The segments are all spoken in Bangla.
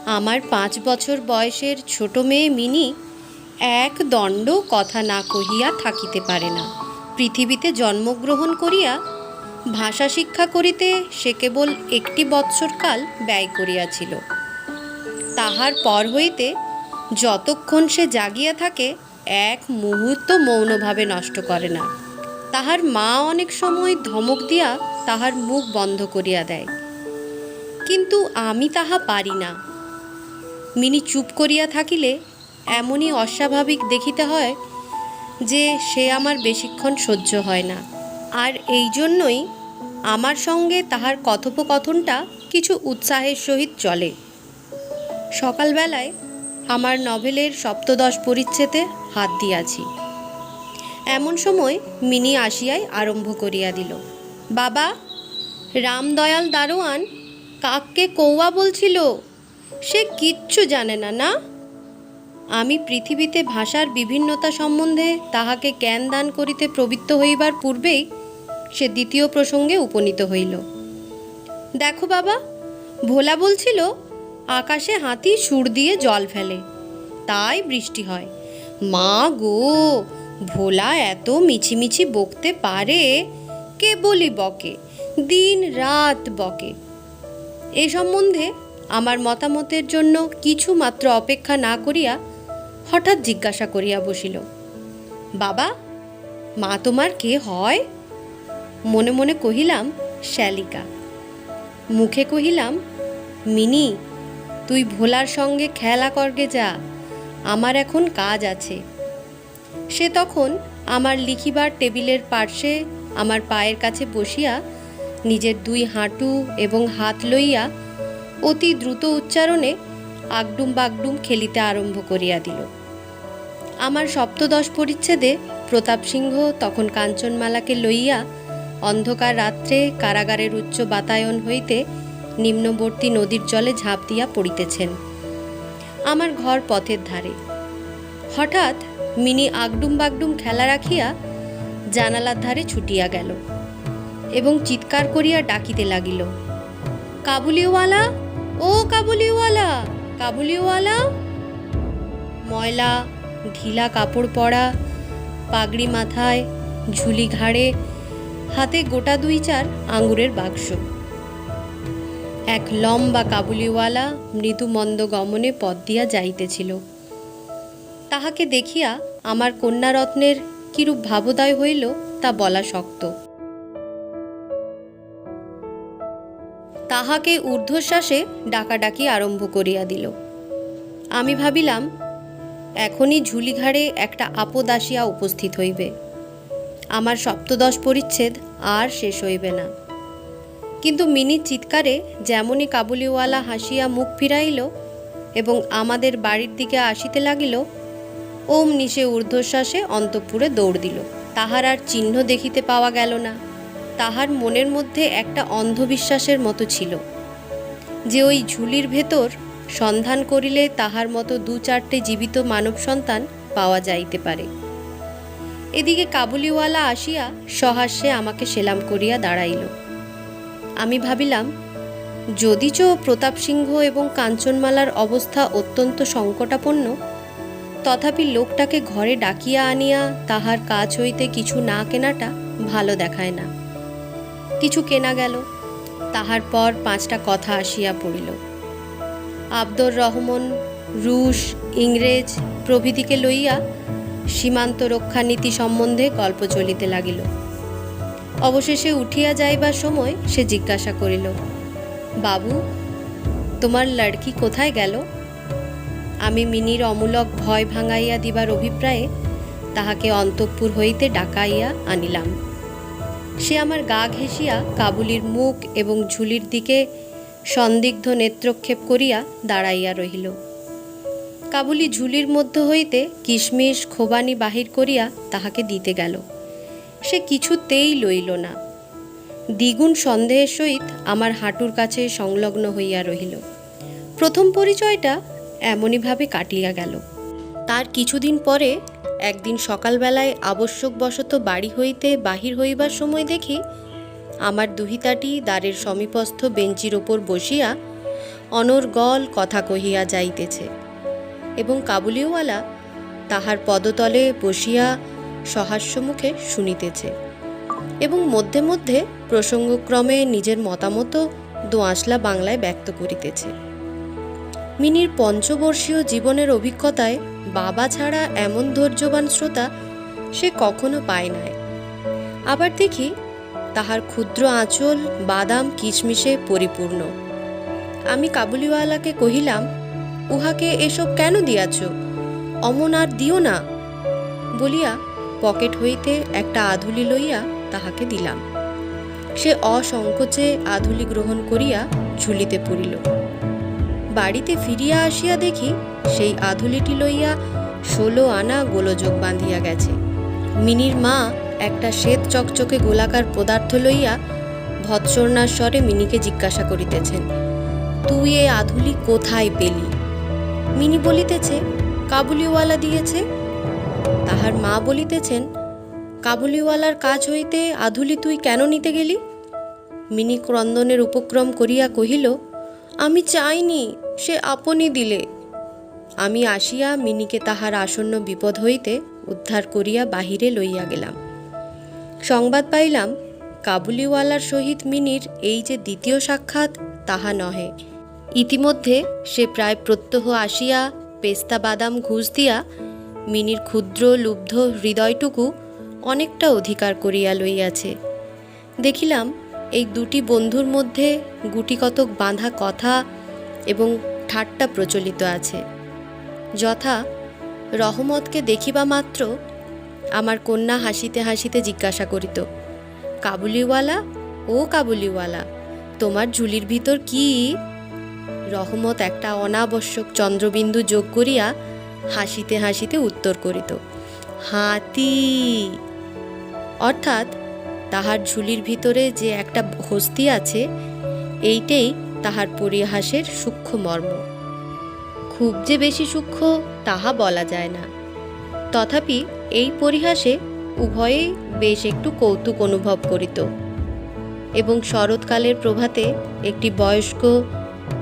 আমার 5 বছর বয়সের ছোট মেয়ে মিনি এক দণ্ড কথা না কহিয়া থাকিতে পারে না। পৃথিবীতে জন্মগ্রহণ করিয়া ভাষা শিক্ষা করিতে সে কেবল 1 বৎসর কাল ব্যয় করিয়াছিল। তাহার পর হইতে যতক্ষণ সে জাগিয়া থাকে এক মুহূর্ত মৌনভাবে নষ্ট করে না। তাহার মা অনেক সময় ধমক দিয়া তাহার মুখ বন্ধ করিয়া দেয়, কিন্তু আমি তাহা পারি না। মিনি চুপ করিয়া থাকিলে এমনই অস্বাভাবিক দেখিতে হয় যে সে আমার বেশিক্ষণ সহ্য হয় না। আর এই জন্যই আমার সঙ্গে তাহার কথোপকথনটা কিছু উৎসাহের সহিত চলে। সকালবেলায় আমার নভেলের 7-10 পরিচ্ছেদে হাত দিয়াছি, এমন সময় মিনি আসিয়াই আরম্ভ করিয়া দিল, বাবা, রামদয়াল দারোয়ান কাককে কৌয়া বলছিল, সে কিচ্ছু জানে না। না, আমি পৃথিবীতে ভাষার বিভিন্নতা সম্বন্ধে তাহাকে জ্ঞান দান করিতে প্রবৃত্ত হইবার পূর্বেই সে দ্বিতীয় প্রসঙ্গে উপনীত হইল। দেখো বাবা, ভোলা বলছিল আকাশে হাতি সুর দিয়ে জল ফেলে, তাই বৃষ্টি হয়। মা গো, ভোলা এত মিছিমিছি বকতে পারে, কেবলই বকে, দিন রাত বকে। এ সম্বন্ধে আমার মতামতের জন্য কিছু মাত্র অপেক্ষা না করিয়া হঠাৎ জিজ্ঞাসা করিয়া বসিল, বাবা, মা তোমার কে হয়? মনে মনে কহিলাম, শ্যালিকা। মুখে কহিলাম, মিনি, তুই ভোলার সঙ্গে খেলা করগে যা, আমার এখন কাজ আছে। সে তখন আমার লিখিবার টেবিলের পার্শ্বে আমার পায়ের কাছে বসিয়া নিজের 2 হাঁটু এবং হাত লইয়া অতি দ্রুত উচ্চারণে আগডুম বাগডুম খেলিতে আরম্ভ করিয়া দিল। আমার 7-10 পরিচ্ছেদে প্রতাপ সিংহ তখন কাঞ্চনমালাকে লইয়া অন্ধকার রাত্রে কারাগারের উচ্চ বাতায়ন হইতে নিম্নবর্তী নদীর জলে ঝাঁপ দিয়া পড়িতেছেন। আমার ঘর পথের ধারে। হঠাৎ মিনি আগডুম বাগডুম খেলা রাখিয়া জানালার ধারে ছুটিয়া গেল এবং চিৎকার করিয়া ডাকিতে লাগিল, কাবুলিওয়ালা, ও কাবুলিওয়ালা, কাবুলিওয়ালা। ময়লা ঢিলা কাপড় পরা, পাগড়ি মাথায়, ঝুলি ঘাড়ে, হাতে গোটা 2-4 আঙ্গুরের বাক্স। এক লম্বা কাবুলিওয়ালা মৃদু মন্দ গমনে পথ দিয়া যাইতেছিল। তাহাকে দেখিয়া আমার কন্যারত্নের কিরূপ ভাবোদয় হইল তা বলা শক্ত। তাহাকে ঊর্ধ্বশ্বাসে ডাকাডাকি আরম্ভ করিয়া দিল। আমি ভাবিলাম এখনই ঝুলিঘাড়ে একটা আপদ আসিয়া উপস্থিত হইবে, আমার 7-10 পরিচ্ছেদ আর শেষ হইবে না। কিন্তু মিনির চিৎকারে যেমনই কাবুলিওয়ালা হাসিয়া মুখ ফিরাইল এবং আমাদের বাড়ির দিকে আসিতে লাগিল, অমনি সে ঊর্ধ্বশ্বাসে অন্তঃপুরে দৌড় দিল। তাহার আর চিহ্ন দেখিতে পাওয়া গেল না। তাহার মনের মধ্যে একটা অন্ধবিশ্বাসের মতো ছিল যে ওই ঝুলির ভেতর সন্ধান করিলে তাহার মতো 2-4টে জীবিত মানব সন্তান পাওয়া যাইতে পারে। এদিকে কাবুলিওয়ালা আসিয়া সহাস্যে আমাকে সেলাম করিয়া দাঁড়াইল। আমি ভাবিলাম, যদিচ প্রতাপ সিংহ এবং কাঞ্চনমালার অবস্থা অত্যন্ত সংকটাপন্ন, তথাপি লোকটাকে ঘরে ডাকিয়া আনিয়া তাহার কাছ হইতে কিছু না কেনাটা ভালো দেখায় না। কিছু কেনা গেল। তাহার পর 5টা কথা আসিয়া পড়িল। আব্দুর রহমান রুশ, ইংরেজ প্রভৃতিকে লইয়া সীমান্ত রক্ষা নীতি সম্বন্ধে গল্প চলিতে লাগিল। অবশেষে উঠিয়া যাইবার সময় সে জিজ্ঞাসা করিল, বাবু, তোমার লড়কি কোথায় গেল? আমি মিনির অমূলক ভয় ভাঙাইয়া দিবার অভিপ্রায়ে তাহাকে অন্তঃপুর হইতে ডাকাইয়া আনিলাম। সে আমার গা ঘেঁষিয়া কাবুলির মুখ এবং ঝুলির দিকে সন্দিগ্ধ নেত্রক্ষেপ করিয়া দাঁড়াইয়া রহিল। কাবুলি ঝুলির মধ্য হইতে কিশমিশ খোবানি বাহির করিয়া তাহাকে দিতে গেল। সে কিছুতেই লইল না। দ্বিগুণ সন্দেহের সহিত আমার হাঁটুর কাছে সংলগ্ন হইয়া রহিল। প্রথম পরিচয়টা এমনইভাবে কাটিয়া গেল। তার কিছুদিন পরে একদিন সকালবেলায় আবশ্যকবশত বাড়ি হইতে বাহির হইবার সময় দেখি আমার দুহিতাটি দ্বারের সমীপস্থ বেঞ্চির ওপর বসিয়া অনর্গল কথা কহিয়া যাইতেছে, এবং কাবুলিওয়ালা তাহার পদতলে বসিয়া সহাস্যমুখে শুনিতেছে, এবং মধ্যে মধ্যে প্রসঙ্গক্রমে নিজের মতামত দোআঁশলা বাংলায় ব্যক্ত করিতেছে। মিনির পঞ্চবর্ষীয় জীবনের অভিজ্ঞতায় বাবা ছাড়া এমন ধৈর্যবান শ্রোতা সে কখনো পায় নাই। আবার দেখি তাহার ক্ষুদ্র আঁচল বাদাম কিশমিশে পরিপূর্ণ। আমি কাবুলিওয়ালাকে কহিলাম, উহাকে এসব কেন দিয়াছ? অমন আর দিও না বলিয়া পকেট হইতে একটা আধুলি লইয়া তাহাকে দিলাম। সে অসংকোচে আধুলি গ্রহণ করিয়া ঝুলিতে পড়িল। বাড়িতে ফিরিয়া আসিয়া দেখি সেই আধুলিটি লইয়া 16 আনা গোলযোগ বাঁধিয়া গেছে। মিনির মা একটা শ্বেত চকচকে গোলাকার পদার্থ লইয়া ভৎসর্ণার স্বরে মিনিকে জিজ্ঞাসা করিতেছেন, তুই এ আধুলি কোথায় পেলি? মিনি বলিতেছে, কাবুলিওয়ালা দিয়েছে। তাহার মা বলিতেছেন, কাবুলিওয়ালার কাজ হইতে আধুলি তুই কেন নিতে গেলি? মিনি ক্রন্দনের উপক্রম করিয়া কহিল, আমি চাইনি, সে আপনি দিলে। আমি আসিয়া মিনিকে তাহার আসন্ন বিপদ হইতে উদ্ধার করিয়া বাহিরে লইয়া গেলাম। সংবাদ পাইলাম কাবুলিওয়ালার সহিত মিনির এই যে দ্বিতীয় সাক্ষাৎ তাহা নহে। ইতিমধ্যে সে প্রায় প্রত্যহ আসিয়া পেস্তা বাদাম ঘুষ দিয়া মিনির ক্ষুদ্র লুব্ধ হৃদয়টুকু অনেকটা অধিকার করিয়া লইয়াছে। দেখিলাম এই দুটি বন্ধুর মধ্যে গুটিকতক বাঁধা কথা এবং ঠাট্টা প্রচলিত আছে। যথা, রহমতকে দেখিবা মাত্র আমার কন্যা হাসিতে হাসিতে জিজ্ঞাসা করিত, কাবুলিওয়ালা, ও কাবুলিওয়ালা, তোমার ঝুলির ভিতর কি? রহমত একটা অনাবশ্যক চন্দ্রবিন্দু যোগ করিয়া হাসিতে হাসিতে উত্তর করিত, হাতি। অর্থাৎ তাহার ঝুলির ভিতরে যে একটা হস্তি আছে, এইটাই তাহার পরিহাসের সূক্ষ্ম মর্ম। খুব যে বেশি সূক্ষ্ম তাহা বলা যায় না, তথাপি এই পরিহাসে উভয়েই বেশ একটু কৌতুক অনুভব করিত। এবং শরৎকালের প্রভাতে একটি বয়স্ক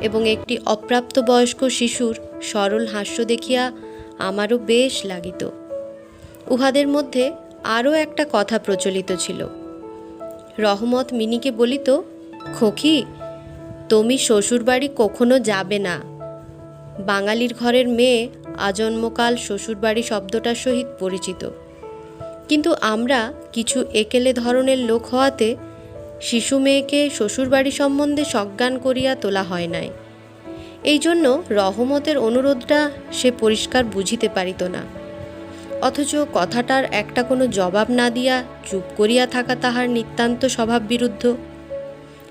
এবং একটি অপ্রাপ্তবয়স্ক শিশুর সরল হাস্য দেখিয়া আমারও বেশ লাগিত। উহাদের মধ্যে আরও একটা কথা প্রচলিত ছিল। রহমত মিনিকে বলিত, খোকি, তুমি শ্বশুরবাড়ি কখনো যাবে না। বাঙালির ঘরের মেয়ে আজন্মকাল শ্বশুরবাড়ি শব্দটার সহিত পরিচিত, কিন্তু আমরা কিছু একেলে ধরনের লোক হওয়াতে শিশু মেয়েকে শ্বশুরবাড়ি সম্বন্ধে সজ্ঞান করিয়া তোলা হয় নাই। এই জন্য রহমতের অনুরোধটা সে পরিষ্কার বুঝিতে পারিত না, অথচ কথাটার একটা কোনো জবাব না দিয়া চুপ করিয়া থাকা তাহার নিতান্ত স্বভাব বিরুদ্ধ।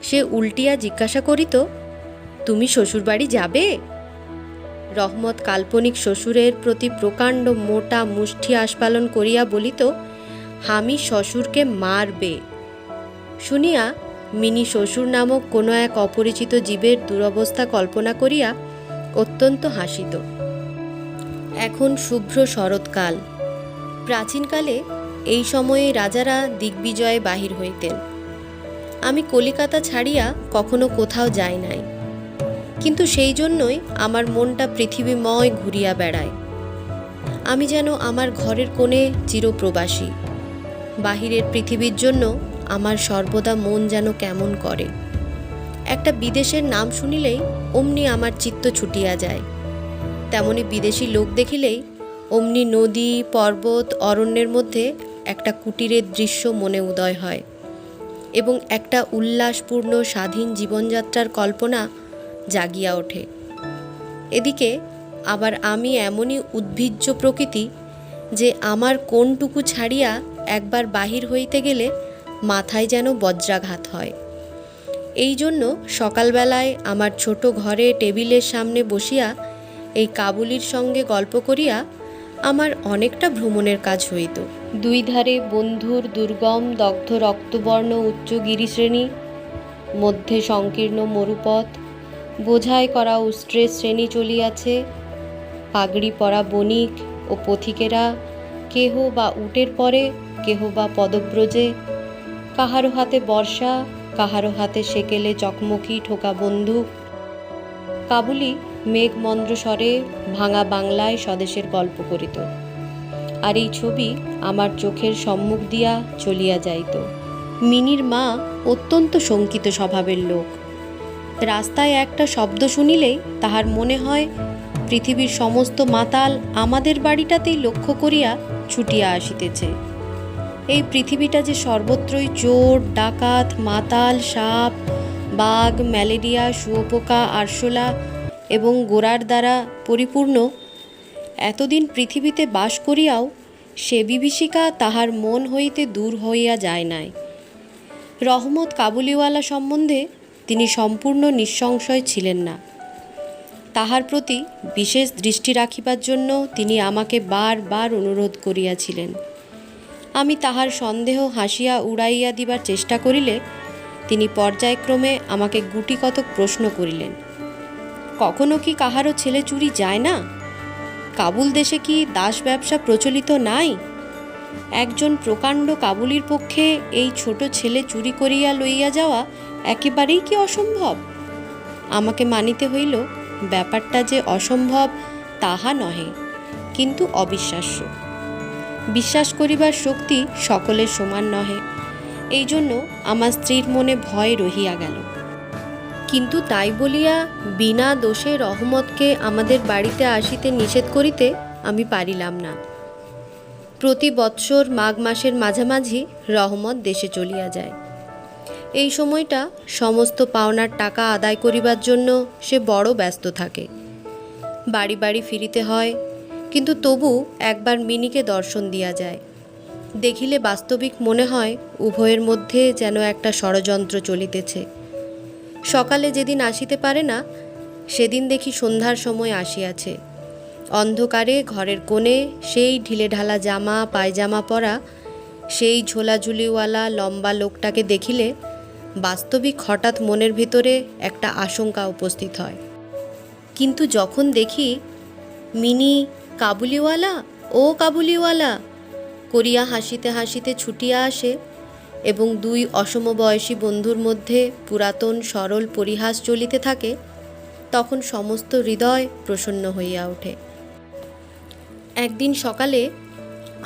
সে উল্টিয়া জিজ্ঞাসা করিত, তুমি শ্বশুরবাড়ি যাবে? রহমত কাল্পনিক শ্বশুরের প্রতি প্রকাণ্ড মোটা মুষ্টি আস্ফালন করিয়া বলিত, আমি শ্বশুরকে মারবে। শুনিয়া মিনি শ্বশুর নামক কোনো এক অপরিচিত জীবের দুরবস্থা কল্পনা করিয়া অত্যন্ত হাসিত। এখন শুভ্র শরৎকাল। প্রাচীনকালে এই সময়ে রাজারা দিগ্বিজয়ে বাহির হইতেন। আমি কলিকাতা ছাড়িয়া কখনো কোথাও যাই নাই, কিন্তু সেই জন্যই আমার মনটা পৃথিবীময় ঘুরিয়া বেড়ায়। আমি যেন আমার ঘরের কোণে চিরপ্রবাসী। বাহিরের পৃথিবীর জন্য আমার সর্বদা মন যেন কেমন করে। একটা বিদেশের নাম শুনিলেই অমনি আমার চিত্ত ছুটিয়া যায়। তেমনি বিদেশি লোক দেখিলেই অমনি নদী, পর্বত, অরণ্যের মধ্যে একটা কুটিরের দৃশ্য মনে উদয় হয় এবং একটা উল্লাসপূর্ণ স্বাধীন জীবনযাত্রার কল্পনা জাগিয়া ওঠে। এদিকে আবার আমি এমনই উদ্ভিজ্জ প্রকৃতি যে আমার কোনটুকু ছাড়িয়া একবার বাহির হইতে গেলে মাথায় যেন বজ্রাঘাত হয়। এই জন্য সকালবেলায় আমার ছোট ঘরে টেবিলের সামনে বসিয়া এই কাবুলির সঙ্গে গল্প করিয়া আমার অনেকটা ভ্রমণের কাজ হইত। দুই ধারে বন্ধুর দুর্গম দগ্ধ রক্তবর্ণ উচ্চ গিরিশ্রেণী, মধ্যে সংকীর্ণ মরুপথ, বোঝাই করা উষ্ট্রের শ্রেণী চলিয়াছে। পাগড়ি পরা বণিক ও পথিকেরা কেহ বা উটের পরে, কেহ বা পদব্রজে, কাহারো হাতে বর্ষা, কাহারো হাতে সেকেলে চকমকি ঠোকা বন্দুক, কাবুলি মেঘমন্দ্র স্বরে ভাঙা বাংলায় স্বদেশের গল্প করিত, আর এই ছবি আমার চোখের সম্মুখ দিয়া চলিয়া যাইত। মিনির মা অত্যন্ত শঙ্কিত স্বভাবের লোক। রাস্তায় একটা শব্দ শুনিলেই তাহার মনে হয় পৃথিবীর সমস্ত মাতাল আমাদের বাড়িটাতেই লক্ষ্য করিয়া ছুটিয়া আসিতেছে। এই পৃথিবীটা যে সর্বত্রই চোর, ডাকাত, মাতাল, সাপ, বাঘ, ম্যালেরিয়া, শুঁয়োপোকা, আরশোলা এবং গোরার দ্বারা পরিপূর্ণ, এতদিন পৃথিবীতে বাস করিয়াও সে বিভীষিকা তাহার মন হইতে দূর হইয়া যায় নাই। রহমত কাবুলিওয়ালা সম্বন্ধে তিনি সম্পূর্ণ নিঃসংশয় ছিলেন না। তাহার প্রতি বিশেষ দৃষ্টি রাখিবার জন্য তিনি আমাকে বারবার অনুরোধ করিয়াছিলেন। আমি তাহার সন্দেহ হাসিয়া উড়াইয়া দিবার চেষ্টা করিলে তিনি পর্যায়ক্রমে আমাকে গুটি কতক প্রশ্ন করিলেন। কখনো কি কাহারও ছেলে চুরি যায় না? কাবুল দেশে কি দাস ব্যবসা প্রচলিত নাই? একজন প্রকাণ্ড কাবুলির পক্ষে এই ছোট ছেলে চুরি করিয়া লইয়া যাওয়া একেবারেই কি অসম্ভব? আমাকে মানিতে হইল ব্যাপারটা যে অসম্ভব তাহা নহে, কিন্তু অবিশ্বাস্য। বিশ্বাস করিবার শক্তি সকলের সমান নহে, এই জন্য আমার স্ত্রীর মনে ভয় রহিয়া গেল। কিন্তু তাই বলিয়া বিনা দোষে রহমতকে আমাদের বাড়িতে আসিতে নিষেধ করিতে আমি পারিলাম না। প্রতি বৎসর মাঘ মাসের মাঝামাঝি রহমত দেশে চলিয়া যায়। এই সময়টা সমস্ত পাওনার টাকা আদায় করিবার জন্য সে বড় ব্যস্ত থাকে। বাড়ি বাড়ি ফিরিতে হয়, কিন্তু তবু একবার মিনিকে দর্শন দিয়া যায়। দেখিলে বাস্তবিক মনে হয় উভয়ের মধ্যে যেন একটা ষড়যন্ত্র চলিতেছে। সকালে যেদিন আসিতে পারে না, সেদিন দেখি সন্ধ্যার সময় আসিয়াছে। অন্ধকারে ঘরের কোণে সেই ঢিলেঢালা জামা পায়জামা পরা, সেই ঝোলাঝুলিওয়ালা লম্বা লোকটাকে দেখিলে বাস্তবিক হঠাৎ মনের ভিতরে একটা আশঙ্কা উপস্থিত হয়। কিন্তু যখন দেখি মিনি কাবুলিওয়ালা, ও কাবুলিওয়ালা করিয়া হাসিতে হাসিতে ছুটিয়া আসে এবং দুই অসমবয়সী বন্ধুর মধ্যে পুরাতন সরল পরিহাস চলিতে থাকে, তখন সমস্ত হৃদয় প্রসন্ন হইয়া ওঠে। একদিন সকালে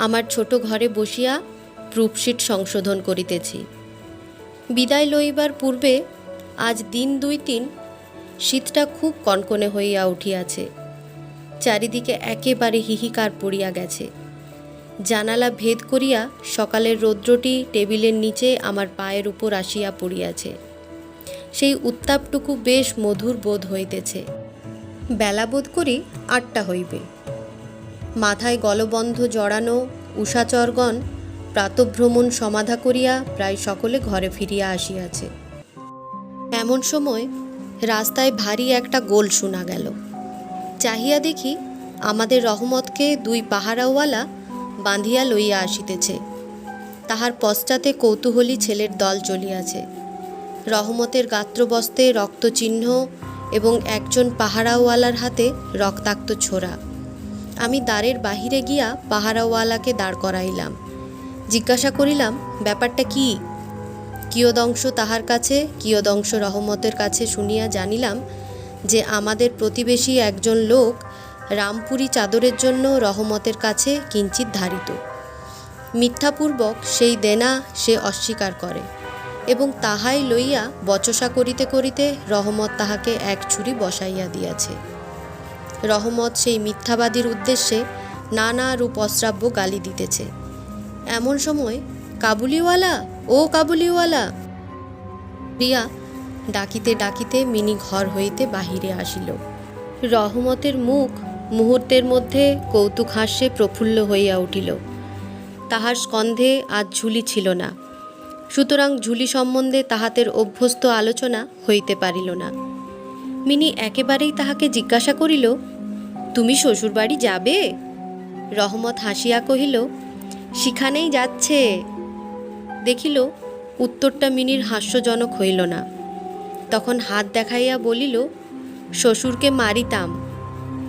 আমার ছোট ঘরে বসিয়া প্রুফশিট সংশোধন করিতেছি। বিদায় লইবার পূর্বে আজ দিন 2-3 শীতটা খুব কনকনে হইয়া উঠিয়াছে। চারিদিকে একেবারে হিহিকার পড়িয়া গেছে। জানালা ভেদ করিয়া সকালের রৌদ্রটি টেবিলের নিচে আমার পায়ের উপর আসিয়া পড়িয়াছে। সেই উত্তাপটুকু বেশ মধুর বোধ হইতেছে। বেলা বোধ করি 8টা হইবে। মাথায় গলবন্ধ জড়ানো উষাচরগণ প্রাতভ্রমণ সমাধা করিয়া প্রায় সকলে ঘরে ফিরিয়া আসিয়াছে। এমন সময় রাস্তায় ভারী একটা গোল শোনা গেল। চাহিয়া দেখি আমাদের রহমতকে 2 পাহারাওয়ালা বাঁধিয়া লইয়া আসিতেছে। তাহার পশ্চাতে কৌতূহলী ছেলের দল চলিয়াছে। রহমতের গাত্রবস্ত্রে রক্তচিহ্ন এবং একজন পাহারাওয়ালার হাতে রক্তাক্ত ছোরা। আমি দ্বারের বাহিরে গিয়া পাহারাওয়ালাকে দাঁড় করাইলাম। জিজ্ঞাসা করিলাম, ব্যাপারটা কি? কিয়দংশ তাহার কাছে, কিয়দংশ রহমতের কাছে শুনিয়া জানিলাম যে আমাদের প্রতিবেশী একজন লোক রামপুরি চাদরের জন্য রহমতের কাছে কিঞ্চিত ধারিত। মিথ্যাপূর্বক সেই দেনা সে অস্বীকার করে এবং তাহাই লইয়া বচসা করিতে করিতে রহমত তাহাকে এক ছুরি বসাইয়া দিয়াছে। রহমত সেই মিথ্যাবাদীর উদ্দেশ্যে নানা রূপ অশ্রাব্য গালি দিতেছে। এমন সময় কাবুলিওয়ালা, ও কাবুলিওয়ালা প্রিয়া ডাকিতে ডাকিতে মিনি ঘর হইতে বাহিরে আসিল। রহমতের মুখ মুহূর্তের মধ্যে কৌতুক হাস্যে প্রফুল্ল হইয়া উঠিল। তাহার স্কন্ধে আজ ঝুলি ছিল না, সুতরাং ঝুলি সম্বন্ধে তাহাদের অভ্যস্ত আলোচনা হইতে পারিল না। মিনি একেবারেই তাহাকে জিজ্ঞাসা করিল, তুমি শ্বশুরবাড়ি যাবে? রহমত হাসিয়া কহিল, সেখানেই যাচ্ছে। দেখিল উত্তরটা মিনির হাস্যজনক হইল না। তখন হাত দেখাইয়া বলিল, শ্বশুরকে মারিতাম,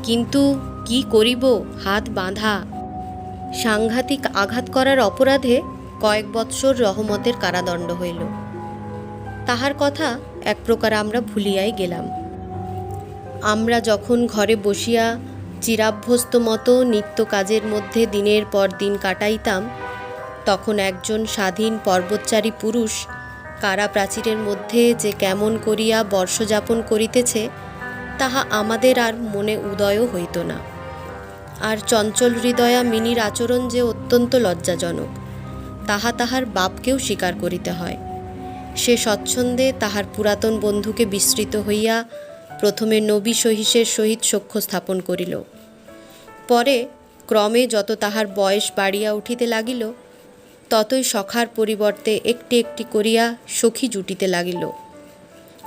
কিন্তু কি করিব, হাত বাঁধা। সাংঘাতিক আঘাত করার অপরাধে কয়েক বৎসর রহমতের কারাদণ্ড হইল। তাহার কথা এক প্রকার আমরা ভুলিয়াই গেলাম। আমরা যখন ঘরে বসিয়া চিরাভ্যস্ত মতো নিত্য কাজের মধ্যে দিনের পর দিন কাটাইতাম, তখন একজন স্বাধীন পর্বতচারী পুরুষ কারা প্রাচীরের মধ্যে যে কেমন করিয়া বর্ষযাপন করিতেছে তাহা আমাদের আর মনে উদয়ও হইত না। আর চঞ্চল হৃদয়া মিনির আচরণ যে অত্যন্ত লজ্জাজনক, তাহা তাহার বাপকেও স্বীকার করিতে হয়। সে স্বচ্ছন্দে তাহার পুরাতন বন্ধুকে বিস্মৃত হইয়া প্রথমে নবী সহিসের সহিত সখ্য স্থাপন করিল। পরে ক্রমে যত তাহার বয়স বাড়িয়া উঠিতে লাগিল, ততই সখার পরিবর্তে একটি একটি করিয়া সখী জুটিতে লাগিল।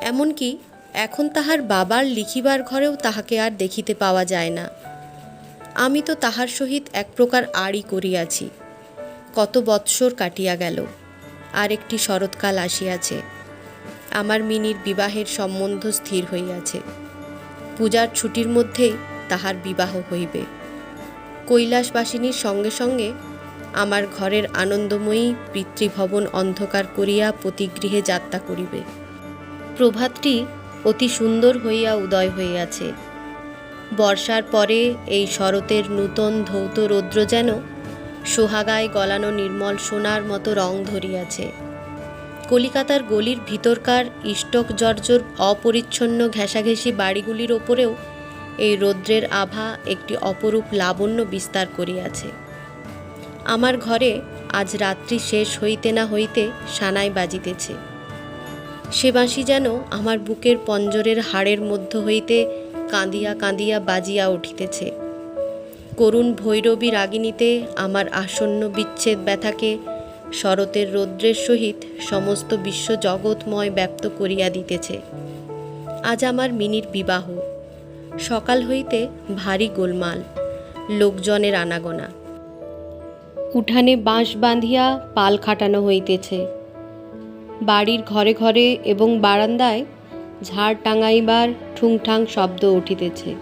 এমনকি এখন তাহার বাবার লিখিবার ঘরেও তাহাকে আর দেখিতে পাওয়া যায় না। আমি তো তাহার সহিত এক প্রকার আড়ি করিয়াছি। কত বৎসর কাটিয়া গেল, আর একটি শরৎকাল আসিয়াছে। আমার মিনির বিবাহের সম্বন্ধ স্থির হইয়াছে। পূজার ছুটির মধ্যেই তাহার বিবাহ হইবে। কৈলাসবাসিনীর সঙ্গে সঙ্গে আমার ঘরের আনন্দময়ী পিতৃভবন অন্ধকার করিয়া পতিগৃহে যাত্রা করিবে। প্রভাতটি অতি সুন্দর হইয়া উদয় হইয়াছে। বর্ষার পরে এই শরতের নূতন ধৌত রৌদ্র যেন সোহাগায় গলানো নির্মল সোনার মতো রং ধরিয়াছে। কলিকাতার গলির ভিতরকার ইষ্টক জর্জর অপরিচ্ছন্ন ঘেঁষাঘেঁষি বাড়িগুলির ওপরেও এই রৌদ্রের আভা একটি অপরূপ লাবণ্য বিস্তার করিয়াছে। আমার ঘরে আজ রাত্রি শেষ হইতে না হইতে সানাই বাজিতেছে। সে বাঁশি যেন আমার বুকের পঞ্জরের হাড়ের মধ্য হইতে কাঁদিয়া কাঁদিয়া বাজিয়া উঠিতেছে। করুণ ভৈরবী রাগিণীতে আমার আসন্ন বিচ্ছেদ ব্যথাকে শরতের রৌদ্রের সহিত সমস্ত বিশ্ব জগৎময় ব্যপ্ত করিয়া দিতেছে। আজ আমার মিনির বিবাহ। সকাল হইতে ভারী গোলমাল, লোকজনের আনাগোনা। উঠানে বাঁশ বাঁধিয়া পাল খাটানো হইতেছে। বাড়ির ঘরে ঘরে এবং বারান্দায় ঝাড় টাঙাইবার ঠুংঠাং শব্দ উঠিতেছে।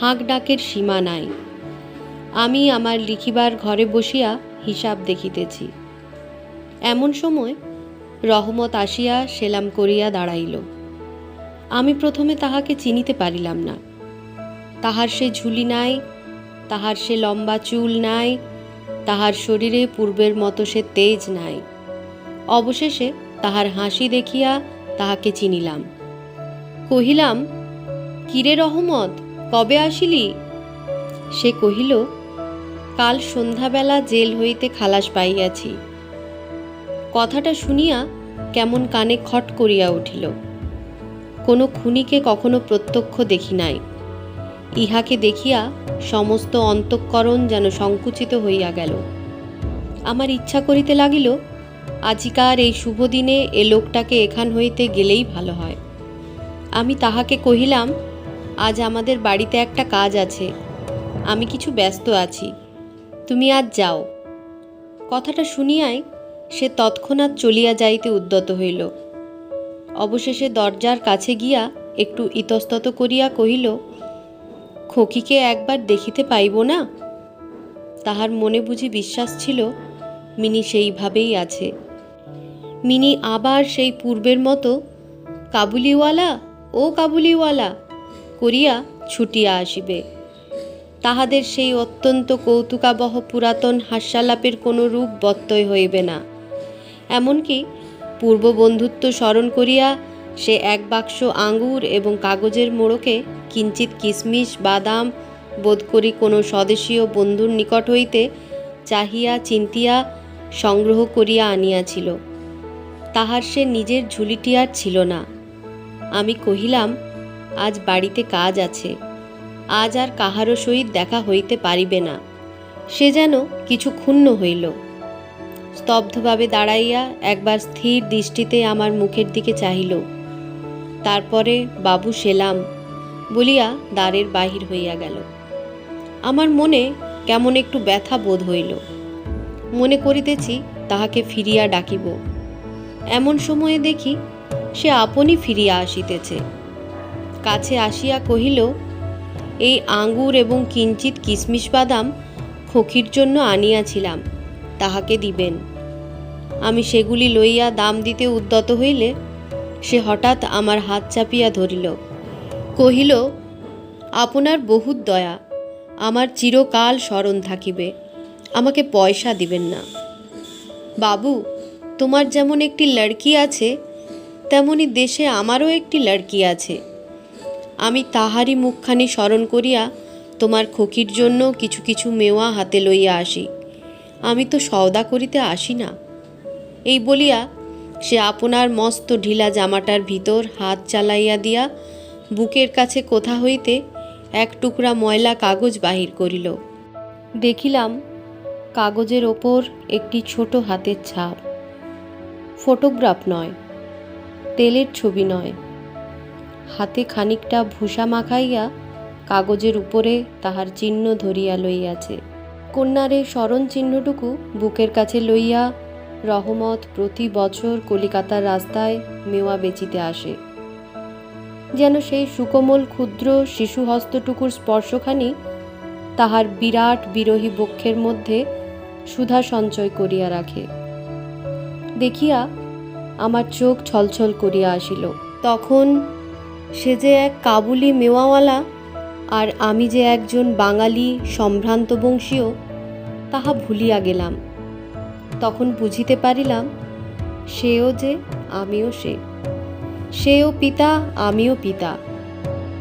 হাঁক ডাকের সীমা নাই। আমি আমার লিখিবার ঘরে বসিয়া হিসাব দেখিতেছি। এমন সময় রহমত আসিয়া সেলাম করিয়া দাঁড়াইল। আমি প্রথমে তাহাকে চিনিতে পারিলাম না। তাহার সে ঝুলি নাই, তাহার সে লম্বা চুল নাই, তাহার শরীরে পূর্বের মতো সে তেজ নাই। অবশেষে তাহার হাসি দেখিয়া তাহাকে চিনিলাম। কহিলাম, কিরে রহমত, কবে আসিলি? সে কহিল, কাল সন্ধ্যাবেলা জেল হইতে খালাস পাইয়াছি। কথাটা শুনিয়া কেমন কানে খট করিয়া উঠিল। কোনো খুনিকে কখনো প্রত্যক্ষ দেখি নাই। ইহাকে দেখিয়া সমস্ত অন্তঃকরণ যেন সংকুচিত হইয়া গেল। আমার ইচ্ছা করিতে লাগিল, আজিকার এই শুভ দিনে এ লোকটাকে এখান হইতে গেলেই ভালো হয়। আমি তাহাকে কহিলাম, আজ আমাদের বাড়িতে একটা কাজ আছে, আমি কিছু ব্যস্ত আছি, তুমি আজ যাও। কথাটা শুনিয়াই সে তৎক্ষণাৎ চলিয়া যাইতে উদ্যত হইল। অবশেষে দরজার কাছে গিয়া একটু ইতস্তত করিয়া কহিল, খোকিকে একবার দেখিতে পাইব না? তাহার মনে বুঝি বিশ্বাস ছিল মিনি সেইভাবেই আছে। মিনি আবার সেই পূর্বের মতো কাবুলিওয়ালা, ও কাবুলিওয়ালা করিয়া ছুটিয়া আসিবে। তাহাদের সেই অত্যন্ত কৌতুকাবহ পুরাতন হাস্যালাপের কোনো রূপ ব্যত্যয় হইবে না। এমনকি পূর্ব বন্ধুত্ব স্মরণ করিয়া সে এক বাক্স আঙ্গুর এবং কাগজের মোড়কে কিঞ্চিত কিশমিশ বাদাম বোধ করি কোনো স্বদেশীয় বন্ধুর নিকট হইতে চাহিয়া চিন্তিয়া সংগ্রহ করিয়া আনিয়াছিল। তাহার সে নিজের ঝুলিটি আর ছিল না। আমি কহিলাম, আজ বাড়িতে কাজ আছে, আজ আর কাহারও সহিত দেখা হইতে পারিবে না। সে যেন কিছু ক্ষুণ্ণ হইল। স্তব্ধভাবে দাঁড়াইয়া একবার স্থির দৃষ্টিতে আমার মুখের দিকে চাহিল। তারপরে বাবু সেলাম বলিয়া দ্বারের বাহির হইয়া গেল। আমার মনে কেমন একটু ব্যথা বোধ হইল। মনে করিতেছি তাহাকে ফিরিয়া ডাকিব। এমন সময়ে দেখি সে আপনি ফিরিয়া আসিতেছে। কাছে আসিয়া কহিল, এই আঙ্গুর এবং কিঞ্চিত কিশমিশ বাদাম খোকির জন্য আনিয়াছিলাম, তাহাকে দিবেন। আমি সেগুলি লইয়া দাম দিতে উদ্যত হইলে সে হঠাৎ আমার হাত চাপিয়া ধরিল। কহিল, আপনার বহুত দয়া, আমার চিরকাল স্মরণ থাকিবে, আমাকে পয়সা দিবেন না। বাবু, তোমার যেমন একটি লড়কি আছে, তেমনি দেশে আমারও একটি লড়কি আছে। আমি তাহারই মুখখানি স্মরণ করিয়া তোমার খকির জন্য কিছু কিছু মেওয়া হাতে লইয়া আসি। আমি তো সওদা করিতে আসি না। এই বলিয়া সে আপনার মস্ত ঢিলা জামাটার ভিতর হাত চালাইয়া দিয়া বুকের কাছে কোথা হইতে এক টুকরা ময়লা কাগজ বাহির করিল। দেখিলাম কাগজের ওপর একটি ছোট হাতের ছাপ। ফটোগ্রাফ নয়, তেলের ছবি নয়। হাতে খানিকটা ভূষা মাখাইয়া কাগজের উপরে তাহার চিহ্ন ধরিয়া লইয়াছে। কন্যার এই স্মরণ চিহ্নটুকু বুকের কাছে লইয়া রহমত প্রতি বছর কলিকাতার রাস্তায় মেওয়া বেচিতে আসে। যেন সেই সুকোমল ক্ষুদ্র শিশু হস্তটুকুর স্পর্শখানি তাহার বিরাট বিরহী বক্ষের মধ্যে সুধা সঞ্চয় করিয়া রাখে। দেখিয়া আমার চোখ ছলছল করিয়া আসিল। তখন সে যে এক কাবুলি মেওয়াওয়ালা আর আমি যে একজন বাঙালি সম্ভ্রান্ত বংশীয়, তাহা ভুলিয়া গেলাম। তখন বুঝিতে পারিলাম, সেও যে আমিও সে, সেও পিতা আমিও পিতা।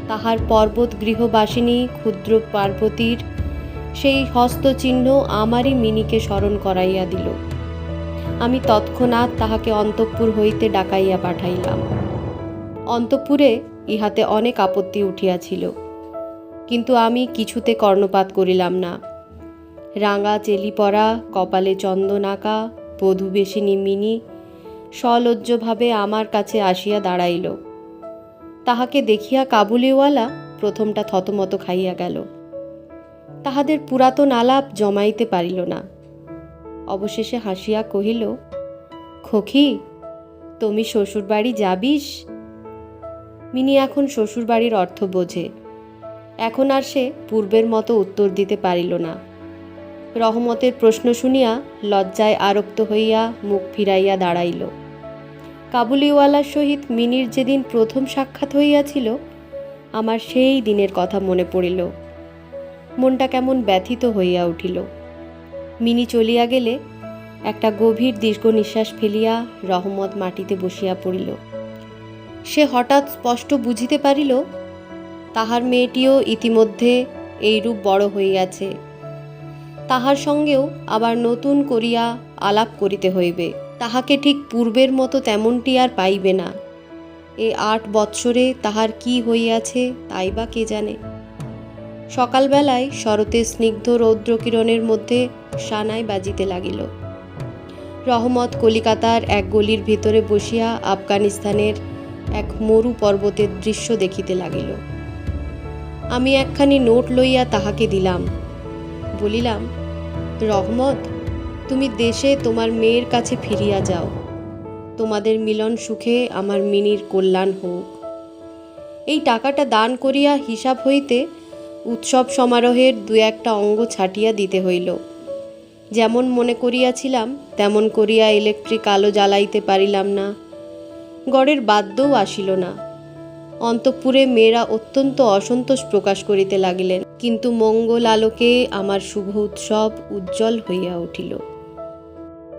তাহার পর্বত গৃহবাসিনী ক্ষুদ্র পার্বতীর সেই হস্তচিহ্ন আমারই মিনিকে স্মরণ করাইয়া দিল। আমি তৎক্ষণাৎ তাহাকে অন্তঃপুর হইতে ডাকাইয়া পাঠাইলাম। অন্তঃপুরে ইহাতে অনেক আপত্তি উঠিয়াছিল, কিন্তু আমি কিছুতে কর্ণপাত করিলাম না। রাঙা চেলি পরা, কপালে চন্দন আঁকা বধূবেশিনী মিনি সলজ্জভাবে আমার কাছে আসিয়া দাঁড়াইল। তাহাকে দেখিয়া কাবুলিওয়ালা প্রথমটা থতমত খাইয়া গেল। তাহাদের পুরাতন আলাপ জমাইতে পারিল না। অবশেষে হাসিয়া কহিল, খোকি, তুমি শ্বশুরবাড়ি যাবিস? মিনি এখন শ্বশুরবাড়ির অর্থ বোঝে। এখন আর সে পূর্বের মতো উত্তর দিতে পারিল না। রহমতের প্রশ্ন শুনিয়া লজ্জায় আরক্ত হইয়া মুখ ফিরাইয়া দাঁড়াইল। কাবুলিওয়ালার সহিত মিনির যেদিন প্রথম সাক্ষাৎ হইয়াছিল, আমার সেই দিনের কথা মনে পড়িল। মনটা কেমন ব্যথিত হইয়া উঠিল। মিনি চলিয়া গেলে একটা গভীর দীর্ঘ নিঃশ্বাস ফেলিয়া রহমত মাটিতে বসিয়া পড়িল। সে হঠাৎ স্পষ্ট বুঝিতে পারিল, তাহার মেয়েটিও ইতিমধ্যে এইরূপ বড় হইয়াছে। তাহার সঙ্গেও আবার নতুন করিয়া আলাপ করিতে হইবে। তাহাকে ঠিক পূর্বের মতো তেমনটি আর পাইবে না। এ 8 বৎসরে তাহার কি হইয়াছে তাই বা কে জানে। সকালবেলায় শরতের স্নিগ্ধ রৌদ্রকিরণের মধ্যে সানাই বাজিতে লাগিল। রহমত কলিকাতার এক গলির ভিতরে বসিয়া আফগানিস্তানের এক মরু পর্বতের দৃশ্য দেখিতে লাগিল। আমি একখানি নোট লইয়া তাহাকে দিলাম। বলিলাম, রহমত, তুমি দেশে তোমার মেয়ের কাছে ফিরিয়া যাও। তোমাদের মিলন সুখে আমার মিনির কল্যাণ হোক। এই টাকাটা দান করিয়া হিসাব হইতে উৎসব সমারোহের 2-1টা অঙ্গ ছাটিয়া দিতে হইল। যেমন মনে করিয়াছিলাম তেমন করিয়া ইলেকট্রিক আলো জ্বালাইতে পারিলাম না। গড়ের বাদ্যও আসিল না। অন্তঃপুরে মেয়েরা অত্যন্ত অসন্তোষ প্রকাশ করিতে লাগিলেন, কিন্তু মঙ্গল আলোকে আমার শুভ উৎসব উজ্জ্বল হইয়া উঠিল।